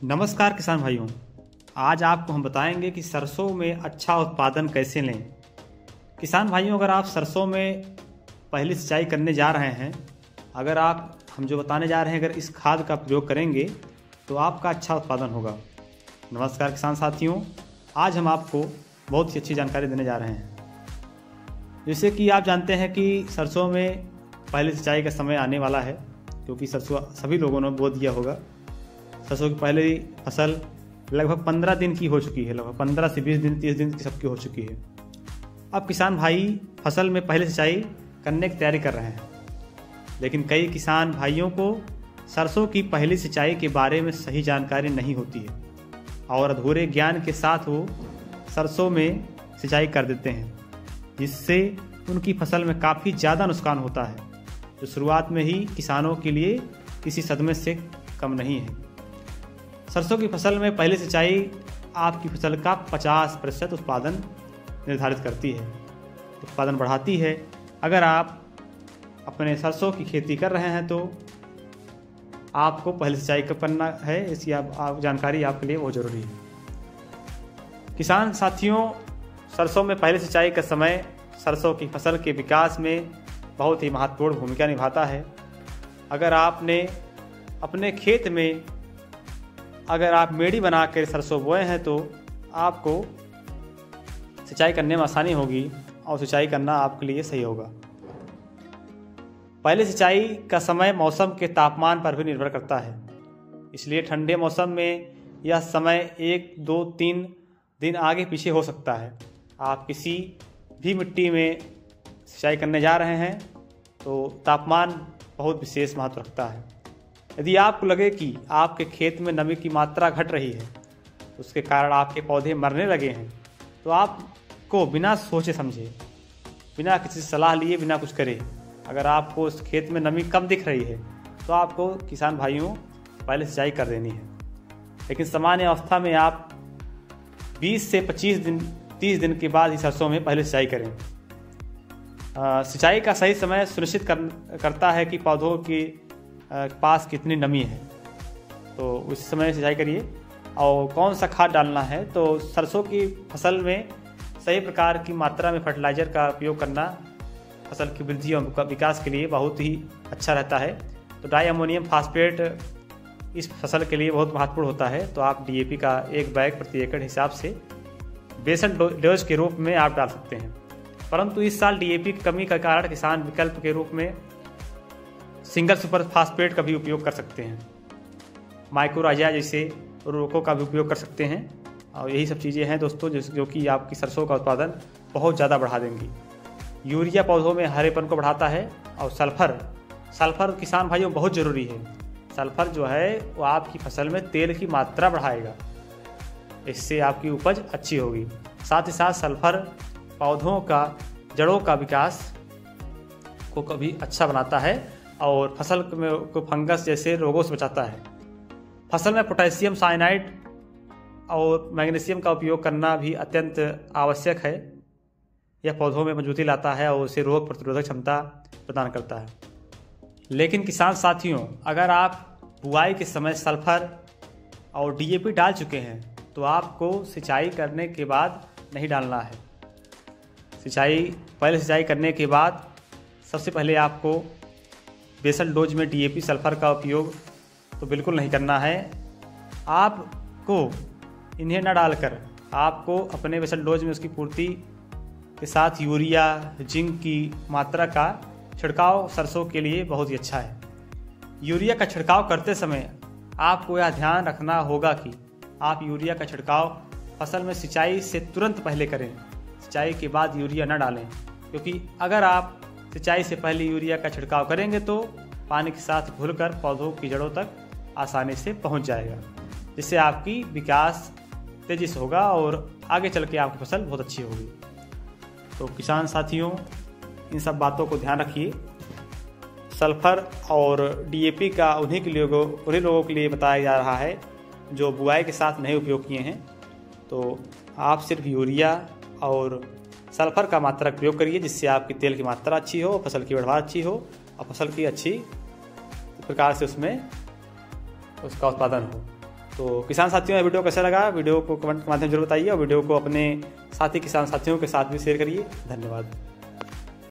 नमस्कार किसान भाइयों। आज आपको हम बताएंगे कि सरसों में अच्छा उत्पादन कैसे लें। किसान भाइयों, अगर आप सरसों में पहली सिंचाई करने जा रहे हैं, अगर हम जो बताने जा रहे हैं अगर इस खाद का प्रयोग करेंगे तो आपका अच्छा उत्पादन होगा। नमस्कार किसान साथियों, आज हम आपको बहुत ही अच्छी जानकारी देने जा रहे हैं। जैसे कि आप जानते हैं कि सरसों में पहली सिंचाई का समय आने वाला है, क्योंकि सरसों सभी लोगों ने बो दिया होगा। सरसों की पहली फसल लगभग 15 दिन की हो चुकी है, लगभग 15 से 20 दिन 30 दिन की सबकी हो चुकी है। अब किसान भाई फसल में पहले सिंचाई करने की तैयारी कर रहे हैं, लेकिन कई किसान भाइयों को सरसों की पहली सिंचाई के बारे में सही जानकारी नहीं होती है और अधूरे ज्ञान के साथ वो सरसों में सिंचाई कर देते हैं, जिससे उनकी फसल में काफ़ी ज़्यादा नुकसान होता है, जो शुरुआत में ही किसानों के लिए किसी सदमे से कम नहीं है। सरसों की फसल में पहली सिंचाई आपकी फसल का 50% उत्पादन निर्धारित करती है, उत्पादन बढ़ाती है। अगर आप अपने सरसों की खेती कर रहे हैं तो आपको पहली सिंचाई कब करना है, इसकी आप जानकारी आपके लिए बहुत ज़रूरी है। किसान साथियों, सरसों में पहली सिंचाई का समय सरसों की फसल के विकास में बहुत ही महत्वपूर्ण भूमिका निभाता है। अगर आपने अपने खेत में अगर आप मेड़ी बना कर सरसों बोए हैं तो आपको सिंचाई करने में आसानी होगी और सिंचाई करना आपके लिए सही होगा। पहले सिंचाई का समय मौसम के तापमान पर भी निर्भर करता है, इसलिए ठंडे मौसम में यह समय 1, 2, 3 दिन आगे पीछे हो सकता है। आप किसी भी मिट्टी में सिंचाई करने जा रहे हैं तो तापमान बहुत विशेष महत्व रखता है। यदि आपको लगे कि आपके खेत में नमी की मात्रा घट रही है, उसके कारण आपके पौधे मरने लगे हैं, तो आपको बिना सोचे समझे, बिना किसी सलाह लिए, बिना कुछ करे, अगर आपको उस खेत में नमी कम दिख रही है तो आपको किसान भाइयों पहले सिंचाई कर देनी है। लेकिन सामान्य अवस्था में आप 20 से 25 दिन 30 दिन के बाद ही सरसों में पहले सिंचाई करें। सिंचाई का सही समय सुनिश्चित करता है कि पौधों के पास कितनी नमी है, तो उस समय सिंचाई करिए। और कौन सा खाद डालना है, तो सरसों की फसल में सही प्रकार की मात्रा में फर्टिलाइज़र का उपयोग करना फसल की वृद्धि और विकास के लिए बहुत ही अच्छा रहता है। तो डाई अमोनियम फास्फेट इस फसल के लिए बहुत महत्वपूर्ण होता है। तो आप DAP का 1 बैग प्रति एकड़ हिसाब से बेसल डोज के रूप में आप डाल सकते हैं। परंतु इस साल DAP की कमी के कारण किसान विकल्प के रूप में सिंगल सुपर फास्फेट का भी उपयोग कर सकते हैं, माइक्रोराइजा जैसे उर्वरकों का भी उपयोग कर सकते हैं। और यही सब चीज़ें हैं दोस्तों जो कि आपकी सरसों का उत्पादन बहुत ज़्यादा बढ़ा देंगी। यूरिया पौधों में हरेपन को बढ़ाता है, और सल्फर किसान भाइयों बहुत ज़रूरी है। सल्फर जो है वो आपकी फसल में तेल की मात्रा बढ़ाएगा, इससे आपकी उपज अच्छी होगी। साथ ही साथ सल्फर पौधों का जड़ों का विकास को कभी अच्छा बनाता है और फसल को फंगस जैसे रोगों से बचाता है। फसल में पोटेशियम साइनाइड और मैग्नीशियम का उपयोग करना भी अत्यंत आवश्यक है। यह पौधों में मजबूती लाता है और उसे रोग प्रतिरोधक क्षमता प्रदान करता है। लेकिन किसान साथियों, अगर आप बुआई के समय सल्फर और DAP डाल चुके हैं तो आपको सिंचाई करने के बाद नहीं डालना है। पहले सिंचाई करने के बाद सबसे पहले आपको बेसल डोज में DAP सल्फर का उपयोग तो बिल्कुल नहीं करना है। आपको इन्हें न डालकर आपको अपने बेसल डोज में उसकी पूर्ति के साथ यूरिया, जिंक की मात्रा का छिड़काव सरसों के लिए बहुत ही अच्छा है। यूरिया का छिड़काव करते समय आपको यह ध्यान रखना होगा कि आप यूरिया का छिड़काव फसल में सिंचाई से तुरंत पहले करें, सिंचाई के बाद यूरिया न डालें, क्योंकि अगर आप सिंचाई से पहले यूरिया का छिड़काव करेंगे तो पानी के साथ घुलकर पौधों की जड़ों तक आसानी से पहुंच जाएगा, जिससे आपकी विकास तेजी से होगा और आगे चल के आपकी फसल बहुत अच्छी होगी। तो किसान साथियों, इन सब बातों को ध्यान रखिए। सल्फर और DAP का उन्हीं लोगों के लिए बताया जा रहा है जो बुआई के साथ नहीं उपयोग किए हैं। तो आप सिर्फ यूरिया और सल्फर का मात्रा प्रयोग करिए, जिससे आपकी तेल की मात्रा अच्छी हो, फसल की पैदावार अच्छी हो और फसल की अच्छी प्रकार से उसमें उसका उत्पादन हो। तो किसान साथियों, ये वीडियो कैसा लगा, वीडियो को कमेंट के माध्यम जरूर बताइए और वीडियो को अपने साथी किसान साथियों के साथ भी शेयर करिए। धन्यवाद।